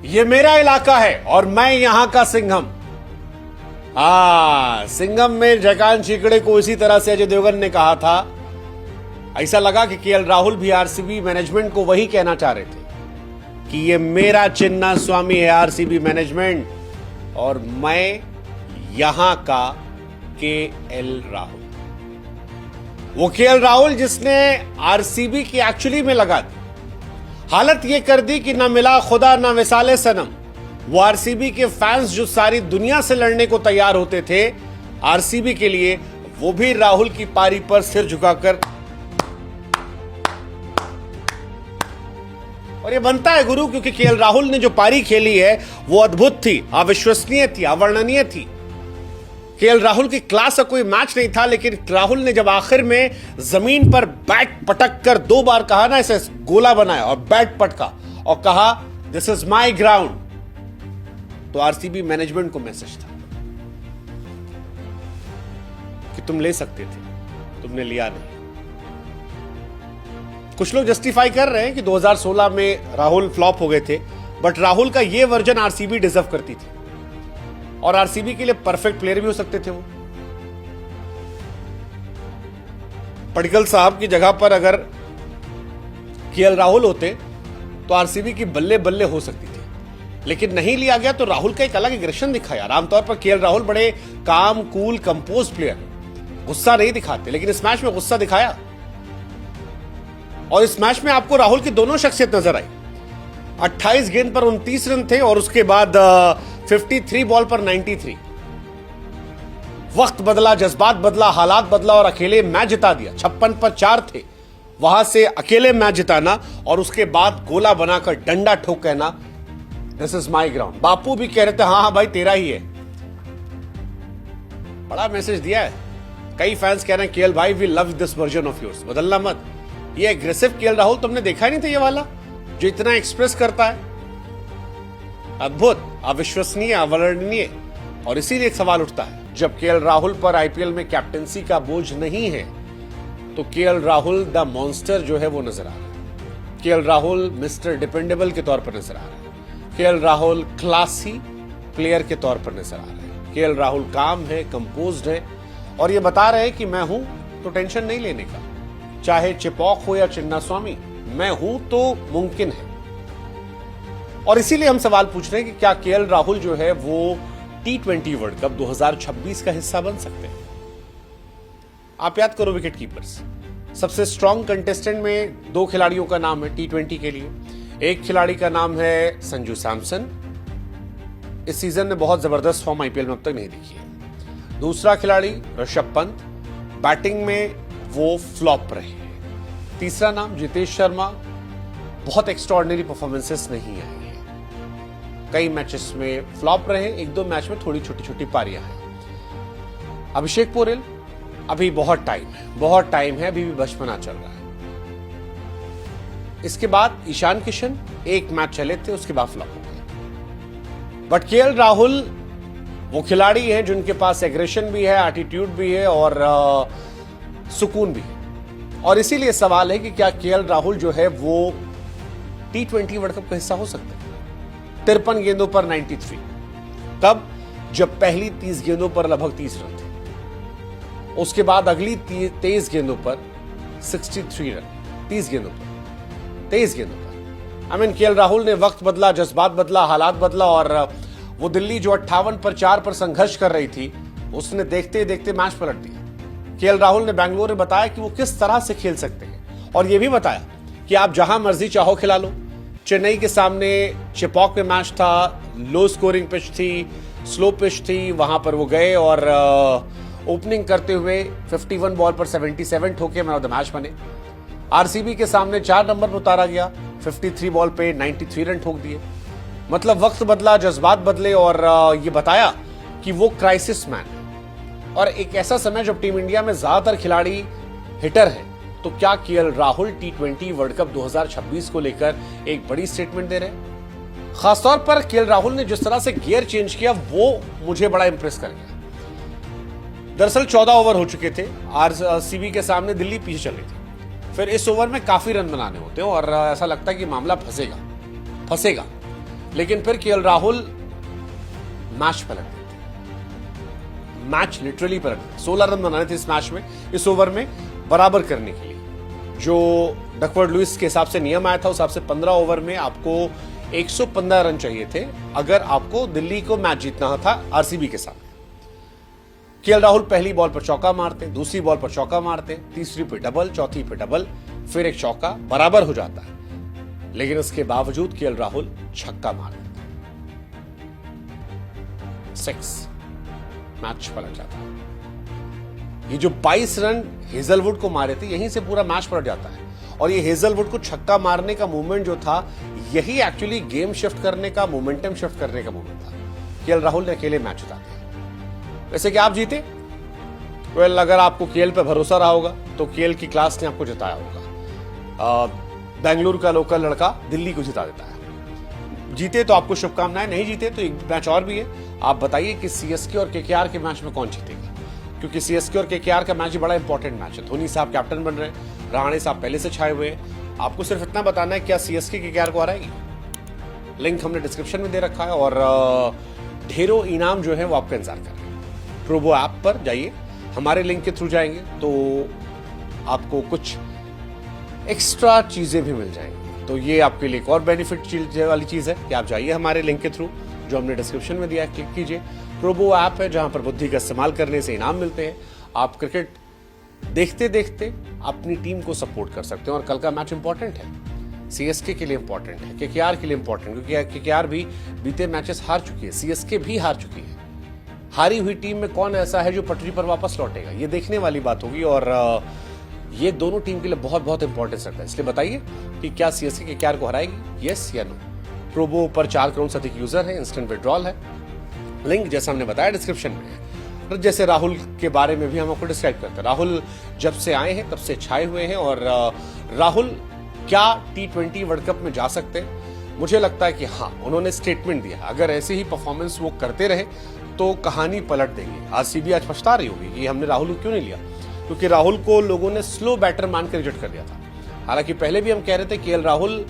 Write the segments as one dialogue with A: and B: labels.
A: ये मेरा इलाका है और मैं यहां का सिंघम। सिंघम में जयकांत चिकड़े को इसी तरह से अजय देवगन ने कहा था। ऐसा लगा कि केएल राहुल भी आरसीबी मैनेजमेंट को वही कहना चाह रहे थे कि ये मेरा चिन्ना स्वामी है आरसीबी मैनेजमेंट, और मैं यहां का केएल राहुल। वो केएल राहुल जिसने आरसीबी की एक्चुअली में लगा दी, हालत ये कर दी कि ना मिला खुदा ना विसाले सनम। वो आरसीबी के फैंस जो सारी दुनिया से लड़ने को तैयार होते थे आरसीबी के लिए, वो भी राहुल की पारी पर सिर झुकाकर, और ये बनता है गुरु, क्योंकि केएल राहुल ने जो पारी खेली है वो अद्भुत थी, अविश्वसनीय थी, अवर्णनीय थी। केएल राहुल की क्लास का कोई मैच नहीं था, लेकिन राहुल ने जब आखिर में जमीन पर बैट पटक कर 2 बार कहा ना, ऐसे गोला बनाया और बैट पटका और कहा दिस इज माई ग्राउंड, तो आरसीबी मैनेजमेंट को मैसेज था कि तुम ले सकते थे, तुमने लिया नहीं। कुछ लोग जस्टिफाई कर रहे हैं कि 2016 में राहुल फ्लॉप हो गए थे, बट राहुल का यह वर्जन आरसीबी डिजर्व करती थी और आरसीबी के लिए परफेक्ट प्लेयर भी हो सकते थे वो। पडिक्कल साहब की जगह पर अगर केएल राहुल होते तो आरसीबी की बल्ले बल्ले हो सकती थी, लेकिन नहीं लिया गया। तो राहुल का एक अलग एग्रेशन दिखा यार। आमतौर पर केएल राहुल बड़े काम, कूल, कंपोज प्लेयर, गुस्सा नहीं दिखाते, लेकिन इस मैच में गुस्सा दिखाया। और इस मैच में आपको राहुल की दोनों शख्सियत नजर आई। 28 गेंद पर 29 रन थे और उसके बाद 53 बॉल पर 93। वक्त बदला, जज्बात बदला, हालात बदला और अकेले मैच जिता दिया। 56 पर 4 थे, वहां से अकेले मैच जिताना और उसके बाद गोला बनाकर डंडा ठोक कहना दिस इज माई ग्राउंड। बापू भी कह रहे थे हाँ भाई तेरा ही है। बड़ा मैसेज दिया है। कई फैंस कह रहे हैं केएल भाई we love this version of yours, बदलना मत। ये एग्रेसिव केएल राहुल तुमने देखा ही नहीं था, ये वाला जो इतना एक्सप्रेस करता है। अद्भुत, अविश्वसनीय, अवर्णनीय। और इसीलिए एक सवाल उठता है, जब केएल राहुल पर आईपीएल में कैप्टेंसी का बोझ नहीं है तो केएल राहुल द मॉन्स्टर जो है वो नजर आ रहा है। केएल राहुल मिस्टर डिपेंडेबल के तौर पर नजर आ रहा है। केएल राहुल क्लासी प्लेयर के तौर पर नजर आ रहा है। केएल राहुल काम है, कंपोज्ड है और ये बता रहे हैं कि मैं हूं तो टेंशन नहीं लेने का, चाहे चिपॉक हो या चिन्ना स्वामी, मैं हूं तो मुमकिन है। और इसीलिए हम सवाल पूछ रहे हैं कि क्या केएल राहुल जो है वो T20 वर्ल्ड कप 2026 का हिस्सा बन सकते हैं। आप याद करो विकेट कीपर्स, सबसे स्ट्रॉन्ग कंटेस्टेंट में 2 खिलाड़ियों का नाम है T20 के लिए। एक खिलाड़ी का नाम है संजू सैमसन, इस सीजन में बहुत जबरदस्त फॉर्म आईपीएल में अब तक नहीं दिखी है। दूसरा खिलाड़ी ऋषभ पंत, बैटिंग में वो फ्लॉप रहे हैं। तीसरा नाम जितेश शर्मा, बहुत एक्स्ट्राऑर्डिनरी परफॉर्मेंसेस नहीं आई हैं, कई मैचेस में फ्लॉप रहे, 1-2 मैच में थोड़ी छोटी छोटी पारियां हैं। अभिषेक पोरेल, अभी बहुत टाइम है, अभी भी बचपना चल रहा है। इसके बाद ईशान किशन, 1 मैच चले थे, उसके बाद फ्लॉप हो गए। बट केएल राहुल वो खिलाड़ी हैं जिनके पास एग्रेशन भी है, एटीट्यूड भी है और सुकून भी है। और इसीलिए सवाल है कि क्या केएल राहुल जो है वो T20 वर्ल्ड कप का हिस्सा हो सकता है। 53 गेंदों पर 93, तब जब पहली 30 गेंदों पर लगभग 30 रन थे, उसके बाद अगली 23 गेंदों पर 63 रन। 23 गेंदों पर केएल राहुल ने वक्त बदला, जज्बात बदला, हालात बदला और वो दिल्ली जो 58 पर 4 पर संघर्ष कर रही थी, उसने देखते देखते मैच पलट दिया। केएल राहुल ने बैंगलोर में बताया कि वो किस तरह से खेल सकते हैं और ये भी बताया कि आप जहां मर्जी चाहो खिला लो। चेन्नई के सामने चिपॉक में मैच था, लो स्कोरिंग पिच थी, स्लो पिच थी, वहां पर वो गए और ओपनिंग करते हुए 51 बॉल पर 77 ठोके, मैन ऑफ द मैच बने। आरसीबी के सामने 4 नंबर पर उतारा गया, 53 बॉल पे 93 रन ठोक दिए। मतलब वक्त बदला, जज्बात बदले और ये बताया कि वो क्राइसिस मैन है। और एक ऐसा समय जब टीम इंडिया में ज्यादातर खिलाड़ी हिटर हैं, तो क्या KL Rahul T20 world cup 2026 को लेकर एक बड़ी स्टेटमेंट दे रहे हैं। खासतौर पर केएल राहुल ने जिस तरह से गियर चेंज किया वो मुझे बड़ा इंप्रेस कर गया। दरअसल 14 ओवर हो चुके थे, आरसीबी के सामने दिल्ली पीछे चल रही थी। फिर इस ओवर में काफी रन बनाने होते हैं और ऐसा लगता है कि मामला फंसेगा। लेकिन फिर केएल राहुल मैच पलट देते, मैच लिटरली पलट देते। 16 रन बनाने थे इस मैच में, इस ओवर में बराबर करने के लिए। जो डकवर्थ लुइस के हिसाब से नियम आया था उस हिसाब से 15 ओवर में आपको 115 रन चाहिए थे अगर आपको दिल्ली को मैच जीतना था आरसीबी के साथ। केएल राहुल पहली बॉल पर चौका मारते, दूसरी बॉल पर चौका मारते, तीसरी पे डबल, चौथी पे डबल, फिर एक चौका, बराबर हो जाता है। लेकिन उसके बावजूद केएल राहुल छक्का मार देते, 6, मैच पलट जाता है। ये जो 22 रन हेजलवुड को मारे थे, यहीं से पूरा मैच पलट जाता है। और ये हेजलवुड को छक्का मारने का मूवमेंट जो था, यही एक्चुअली गेम शिफ्ट करने का, मोमेंटम शिफ्ट करने का मूवमेंट था। केएल राहुल ने अकेले मैच जिता दिया। वैसे कि आप जीते, वेल अगर आपको केएल पे भरोसा रहा होगा तो केएल की क्लास ने आपको जिताया होगा। बेंगलुरु का लोकल लड़का दिल्ली को जिता देता है। जीते तो आपको शुभकामनाएं, नहीं जीते तो एक मैच और भी है। आप बताइए कि सीएसके और केकेआर के मैच में कौन जीतेगा, क्योंकि सीएसके और केकेआर का मैच बड़ा इंपॉर्टेंट मैच है। धोनी साहब कैप्टन बन रहे हैं, रहाणे साहब पहले से छाए हुए हैं। आपको सिर्फ इतना बताना है क्या सीएसके केकेआर को हराएगी। लिंक हमने डिस्क्रिप्शन में दे रखा है और ढेरों इनाम जो है वो आपका इंतजार कर रहे हैं। प्रोबो ऐप पर जाइए, हमारे लिंक के थ्रू जाएंगे तो आपको कुछ एक्स्ट्रा चीजें भी मिल जाएंगी। तो ये आपके लिए एक और बेनिफिट वाली चीज है कि आप जाइए हमारे लिंक के थ्रू जो हमने डिस्क्रिप्शन में दिया है, क्लिक कीजिए। प्रोबो ऐप है जहां पर बुद्धि का इस्तेमाल करने से इनाम मिलते हैं। आप क्रिकेट देखते देखते अपनी टीम को सपोर्ट कर सकते हैं। और कल का मैच इंपॉर्टेंट है, सीएसके के लिए इंपॉर्टेंट है, केकेआर के लिए इंपॉर्टेंट, क्योंकि केकेआर भी बीते मैचेस हार चुकी है, सीएसके भी हार चुकी है। हारी हुई टीम में कौन ऐसा है जो पटरी पर वापस लौटेगा, ये देखने वाली बात होगी। और ये दोनों टीम के लिए बहुत बहुत इंपॉर्टेंस रखता है। इसलिए बताइए कि क्या सीएसके केकेआर को हराएगी, यस या नो। प्रोबो पर 4 करोड़ से अधिक यूजर है, इंस्टेंट विड्रॉल है। लिंक जैसा हमने बताया डिस्क्रिप्शन में है। जैसे राहुल के बारे में भी हम आपको डिस्क्राइब करते हैं, राहुल जब से आए हैं तब से छाए हुए हैं। और राहुल क्या T20 वर्ल्ड कप में जा सकते हैं? मुझे लगता है कि हाँ, उन्होंने स्टेटमेंट दिया, अगर ऐसे ही परफॉर्मेंस वो करते रहे तो कहानी पलट देंगे। आरसीबी आज पछता रही होगी कि हमने राहुल को क्यों नहीं लिया, क्योंकि राहुल को लोगों ने स्लो बैटर मान कर रिजेक्ट कर दिया था। हालांकि पहले भी हम कह रहे थे केएल राहुल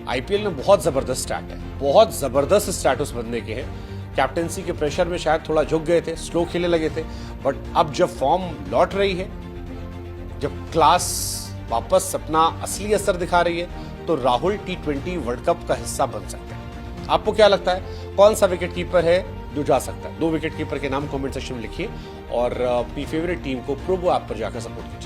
A: आईपीएल में बहुत जबरदस्त स्टैट है, बहुत जबरदस्त स्टैट उस बंदे के हैं। कैप्टेंसी के प्रेशर में शायद थोड़ा झुक गए थे, स्लो खेलने लगे थे, बट अब जब फॉर्म लौट रही है, जब क्लास वापस अपना असली असर दिखा रही है, तो राहुल T20 वर्ल्ड कप का हिस्सा बन सकते हैं। आपको क्या लगता है कौन सा विकेट कीपर है जो जा सकता है? 2 विकेट कीपर के नाम कमेंट सेक्शन में लिखिए और अपनी फेवरेट टीम को प्रोबो ऐप पर जाकर सपोर्ट कीजिए।